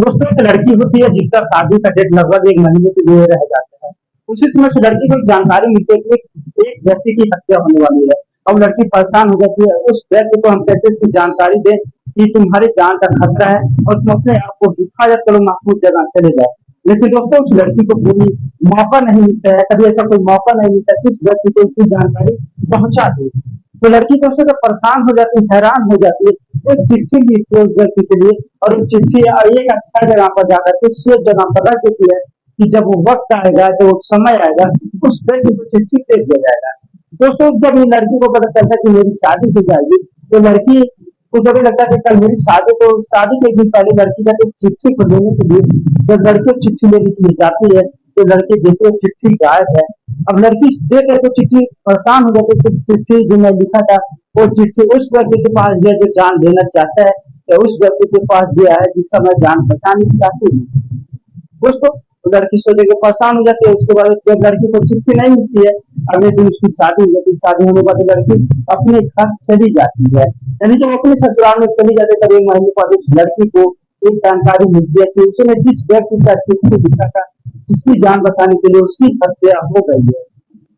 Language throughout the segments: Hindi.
दोस्तों एक लड़की होती है जिसका शादी का डेट लगभग 1 महीने के लिए रह जाता है। उसी समय से लड़की को जानकारी मिलती है कि एक व्यक्ति की हत्या होने वाली है। अब लड़की परेशान हो जाती है, उस व्यक्ति को हम कैसे इसकी जानकारी दें कि तुम्हारी जान का खतरा है और तुम अपने आप को हिफाजत करो, महफूज जगह चले जाओ। लेकिन दोस्तों उस लड़की को कोई मौका नहीं मिलता है, कभी ऐसा कोई मौका नहीं मिलता कि इस व्यक्ति को इसकी जानकारी पहुंचा दे। तो लड़की दोस्तों जब परेशान हो जाती है, हैरान हो जाती है, एक चिट्ठी लिखती है उस व्यक्ति के लिए और वो चिट्ठी एक अच्छा जगह पर जाकर के सेफ जगह पर रख देती है कि जब वो वक्त आएगा, जब वो समय आएगा, उस व्यक्ति को चिट्ठी दे दिया जाएगा। दोस्तों जब ये लड़की को पता चलता है कि मेरी शादी हो जाएगी, तो लड़की को जब ये लगता है कि कल मेरी शादी, तो शादी के दिन पहले लड़की का चिट्ठी को लेने के लिए जब लड़की चिट्ठी लेने के लिए जाती है, तो लड़की देखते हुए चिट्ठी गायब है। अब लड़की देख करके चिट्ठी परेशान हो जाती है कि चिट्ठी जो मैं लिखा था वो चिट्ठी उस व्यक्ति के पास गया जो जान लेना चाहता है, या उस व्यक्ति के पास गया है जिसका मैं जान बचानी चाहती हूँ। दोस्तों लड़की सोचे के परेशान हो जाती है। उसके बाद जब लड़की को चिट्ठी नहीं मिलती है, अगले दिन उसकी शादी हो जाती है। शादी होने के बाद लड़की अपने घर चली जाती है, यानी जब अपने ससुराल में चली जाती है तब 1 महीने बाद उस लड़की को एक जानकारी मिलती है कि उसने जिस व्यक्ति का चिट्ठी लिखा था, जिसकी जान बचाने के लिए उसकी हत्या हो गई है।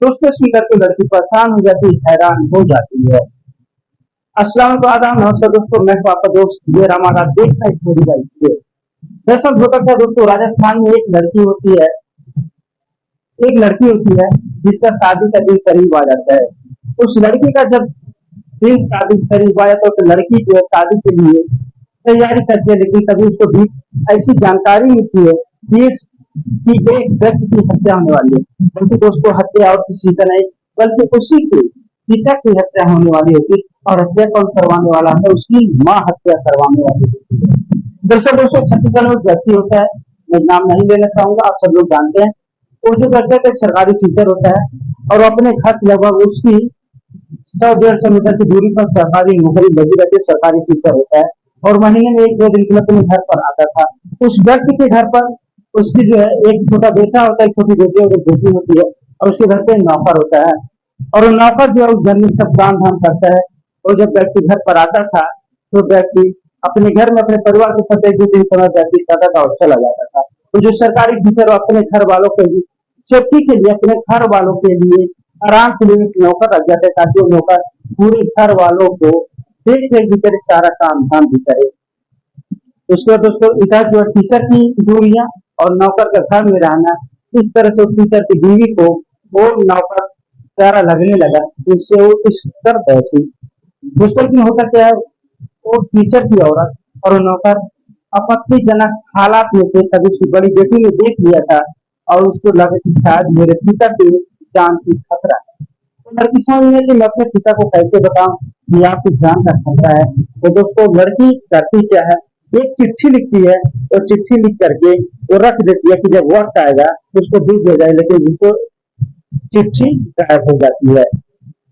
दोस्तों सुनकर के लड़की परेशान हो जाती है, हैरान हो जाती है। अस्सलाम वालेकुम, नमस्कार दोस्तों, मैं हूं आपका दोस्त जुबेर। हमारा देखना स्टोरी बाई जुबेर। दरअसल होता क्या दोस्तों, राजस्थान में एक लड़की होती है जिसका शादी का दिन करीब आ जाता है। उस लड़की का जब दिन शादी करीब आ जाता है तो लड़की जो है शादी के लिए तैयारी करती है, लेकिन कभी उसको बीच ऐसी जानकारी मिलती है कि एक व्यक्ति की हत्या होने वाली है। बल्कि दोस्तों हत्या और किसी का नहीं, बल्कि उसी के पिता की हत्या होने वाली होती, और हत्या कौन करवाने वाला है, उसकी माँ हत्या करवाने वाली होती है। दरअसल दोस्तों छत्तीसगढ़ में एक व्यक्ति होता है, मैं नाम नहीं लेना चाहूंगा, आप सब लोग जानते हैं। वो जो व्यक्ति है एक सरकारी टीचर होता है और अपने घर से लगभग उसकी 100-150 मीटर की दूरी पर सरकारी नौकरी लगी रहती है, सरकारी टीचर होता है। और महीने में 1-2 दिन के लिए अपने घर पर आता था। उस व्यक्ति के घर पर उसकी जो है एक छोटा बेटा होता है, एक छोटी बेटी और एक बेटी होती है, और उसके घर पे नौकर होता है। और वो नौकर जो है उस घर में सब काम धाम करता है। और जब व्यक्ति घर पर आता था तो व्यक्ति अपने घर में अपने परिवार के साथ 1-2 दिन समय व्यतीत करता था और चला जाता था। तो जो सरकारी टीचर अपने घर वालों के लिए सेफ्टी के लिए, अपने घर वालों के लिए आराम के लिए नौकर रख जाते, ताकि वो नौकर पूरे घर वालों को देख रेख भी करे, सारा काम धाम भी करे। उसके बाद दोस्तों इधर जो टीचर की दूरियां और नौकर का घर में रहना, इस तरह से उस टीचर की बीवी को वो नौकर प्यारा लगने लगा, उससे वो इश्क कर बैठी। दोस्तों में होता क्या है, वो टीचर की औरत और नौकर आपत्तिजनक हालात में थे, तभी उसकी बड़ी बेटी ने देख लिया था और उसको लगा कि शायद मेरे पिता की जान की खतरा है। तो लड़की समझ में कि मैं अपने पिता को कैसे बताऊं कि आपकी जान का खतरा है। तो दोस्तों लड़की करती क्या है, एक चिट्ठी लिखती है और चिट्ठी लिख करके वो रख देती है कि जब वक्त आएगा तो उसको दे दिया जाए, लेकिन उसको चिट्ठी गायब हो जाती है।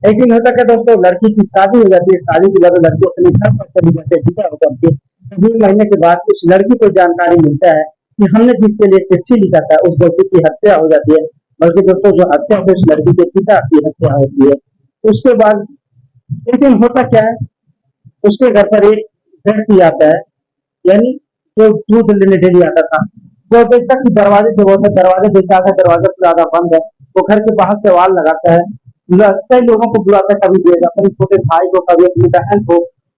एक दिन होता क्या दोस्तों, लड़की की शादी हो जाती है। शादी के बाद लड़की अपने घर पर चली जाती है विदा होकर के। 2 महीने के बाद उस लड़की को जानकारी मिलता है कि हमने जिसके लिए चिट्ठी लिखा था उस व्यक्ति की हत्या हो जाती है। बल्कि दोस्तों जो हत्या होती है उस लड़की के पिता की हत्या होती है। उसके बाद एक दिन होता क्या है, उसके घर पर एक व्यक्ति आता है, यानी जो दूध लेने डेली आता था। जो देखता कि दरवाजे जो होता है, दरवाजे देखता है, दरवाजा ज्यादा बंद है। वो घर के बाहर से आवाज लगाता है, कई लोगों को बुलाता है, कभी देगा अपने छोटे भाई को, कभी अपनी बहन को,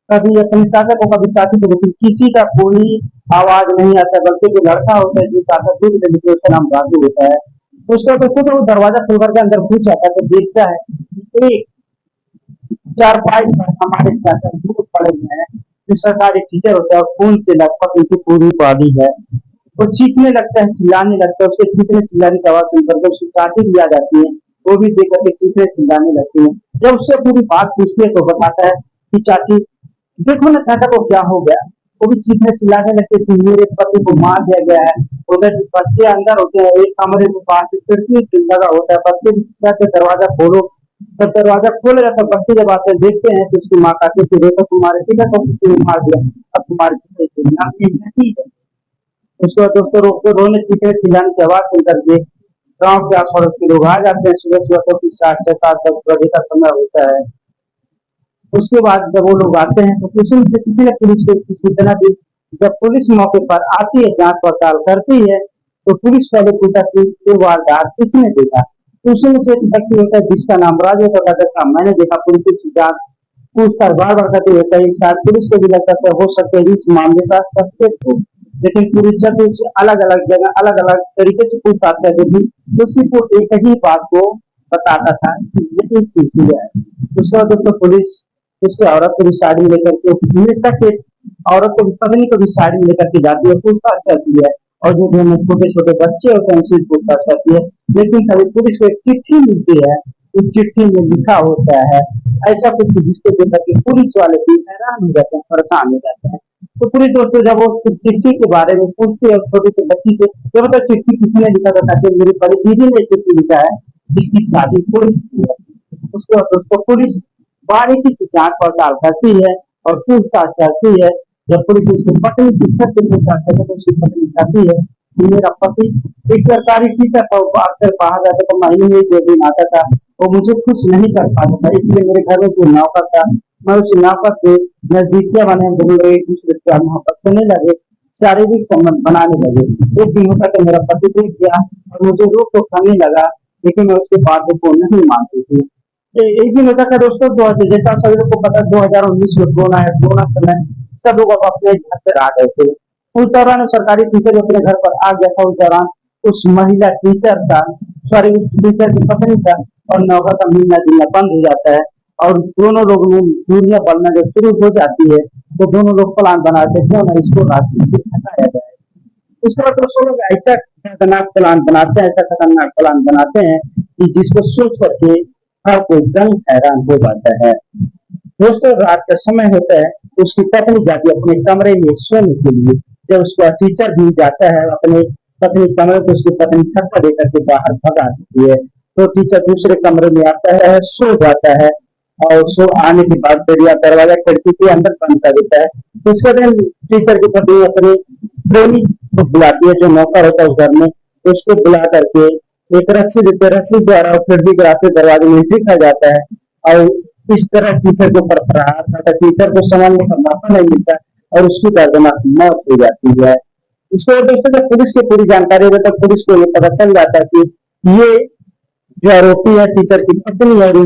कभी अपने चाचा को, कभी चाची को, लेकिन किसी का कोई आवाज नहीं आता। बल्कि जो लड़का होता है जो चाचा दूध ले लेते उसका नाम राजू होता है। उसका दोस्तों तो वो दरवाजा खोल करके अंदर घुस जाता है तो देखता है एक चारपाई पर हमारे चाचा दूध पड़े हुए हैं, जो सरकारी टीचर होता है और खून से लगभग उनकी पूरी बॉडी है। वो चीखने लगता है, चिल्लाने लगता है। उसके चीखने चिल्लाने की आवाज सुनकर के उसकी चाची भी आ जाती है, वो भी देख करके चीखने चिल्लाने लगती है। जब उससे पूरी बात पूछती है तो बताता है कि चाची देखो ना चाचा को क्या हो गया। वो भी चीखने चिल्लाने लगते कि मेरे पति को मार दिया गया है। उधर जो बच्चे अंदर होते हैं एक कमरे के पास खिड़की लगा होता है, बच्चे भी कहते दरवाजा खोलो। जब दरवाजा खोला जाता है बच्चे जब आते हैं देखते हैं तो उसकी माँ कहती है देखो तुम्हारे पिता को किसी ने मार दिया, अब तुम्हारे पिता की दुनिया में नहीं है। उसके बाद दोस्तों रोने चीखने चिल्लाने की आवाज सुन करके गाँव के आस पड़ोस के लोग आ जाते हैं। सुबह सुबह तो 6-7 बजे का समय होता है। उसके बाद जब वो लोग आते हैं तो किसी ने पुलिस को उसकी सूचना दी। जब पुलिस मौके पर आती है, जांच पड़ताल करती है, तो पुलिस पहले पूछता कि ये वारदात किसने देखा। तो उसी में से एक व्यक्ति होता है जिसका नाम राज होता है, कहता है साहब मैंने देखा। पुलिस उसकी जांच पूछताछ बार बार करते रहता है। शायद पुलिस को भी लगता है हो सकता है इस मामले का सस्पेक्ट हो, लेकिन पुलिस जब उससे अलग अलग जगह अलग अलग तरीके से पूछताछ करती थी, उसी को एक ही बात को बताता था कि ये एक चीज है। उसके बाद उसको पुलिस उसके औरत को भी साड़ी लेकर के मृतक के औरत को पत्नी को भी साड़ी लेकर के जाती है, पूछताछ करती है। और जो घर में छोटे छोटे बच्चे होते हैं उनसे पूछताछ करती है। लेकिन कभी पुलिस को एक चिट्ठी मिलती है, उस चिट्ठी में लिखा होता है ऐसा कुछ जिसको देख करके पुलिस वाले भी हैरान हो जाते हैं, परेशान हो जाते हैं। तो पुलिस दोस्तों जब वो उस चिट्ठी के बारे में पूछते हैं उस छोटी सी बच्ची से, तो मतलब चिट्ठी किसने लिखा था, ताकि मेरी बड़ी दीदी ने चिट्ठी लिखा है जिसकी शादी हो चुकी है। उसके बाद उसको पुलिस बारीकी से जांच पड़ताल करती है और पूछताछ करती है। जब पुलिस उसकी पत्नी से सच से पूछताछ करती है तो उसकी पत्नी कहती है कि मेरा पति एक सरकारी टीचर था, वो अक्सर बाहर जाता था, महीने में 2 दिन आता था, वो मुझे खुश नहीं कर पाता था, इसलिए मेरे घर में जो नौकर था मैं उस नौकर से नजदीकियां बने, हम दोनों लोग एक दूसरे से प्यार मोहब्बत करने लगे, शारीरिक संबंध बनाने लगे। एक दिन होता कि मेरा पति देख गया और मुझे रोक टोक करने लगा, लेकिन मैं उसके बातों को नहीं मानती थी। एक दिन होता था दोस्तों, जैसा आप सभी लोग को पता है 2019 में कोरोना है। कोरोना समय सब लोग अब अपने घर पर आ गए थे। उस दौरान सरकारी टीचर अपने घर पर आ गया था। उस दौरान उस महिला टीचर का सॉरी उस टीचर की पत्नी का और नौकर का मिलना जुलना बंद हो जाता है और दोनों लोग में दूरियां बढ़ना जब शुरू हो जाती है तो दोनों लोग प्लान बनाते हैं क्यों ना इसको रास्ते से हटाया जाए। उसके बाद दोस्तों लोग ऐसा खतरनाक प्लान बनाते हैं कि जिसको सोच करके हर कोई दंग हैरान हो जाता है। दोस्तों रात का समय होता है, उसकी पत्नी जाती है अपने कमरे में सोने के लिए। जब उसका टीचर भी जाता है अपने पत्नी कमरे तो उसकी पत्नी धक्का देकर के बाहर भगा देती है। तो टीचर दूसरे कमरे में आता है, सो जाता है और सो आने के बाद फिर या दरवाजा खिड़की के अंदर बंद कर देता है। तो उसके दिन टीचर की पत्नी अपने प्रेमी को बुलाती है, जो नौकर होता है उस घर में, उसको बुला करके एक रस्सी देते, रस्सी द्वारा खिड़की के रास्ते दरवाजे में एंट्री कर जाता है और इस तरह टीचर को पर प्रहार करता है। टीचर को संभालने का मौका नहीं मिलता और उसकी दर्दनाक मौत हो जाती है। इसको दोस्तों जब पुलिस की पूरी जानकारी होती है तो पुलिस को ये पता चल जाता है कि ये जो आरोपी है टीचर की पत्नी और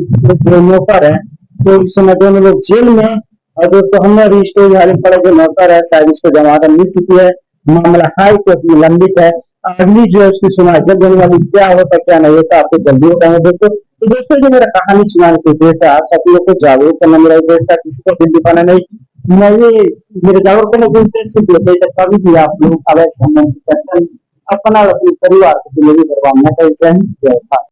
जो नौकर है, तो इस समय दोनों लोग जेल में। और दोस्तों हमने अभी स्टेज हाल पड़ा जो नौकर है शायद इसको जमानत मिल चुकी है, मामला हाई कोर्ट में लंबित है। अगली जो है उसकी सुनवाई जब होने वाली, क्या होता क्या नहीं होता आपको जल्दी बताएंगे दोस्तों। तो दोस्तों जो मेरा कहानी सुनाने के उद्देश्य था आप सभी लोग को जागरूक करना मेरा उद्देश्य था, किसी को दिल दिखाना नहीं। मैं ये मेरे जागरूक करने के उद्देश्य से कभी भी आप लोग अवैध संबंध की चर्चा अपना और अपने परिवार को जिंदगी बर्बाद न करें। जय हिंद जय भारत।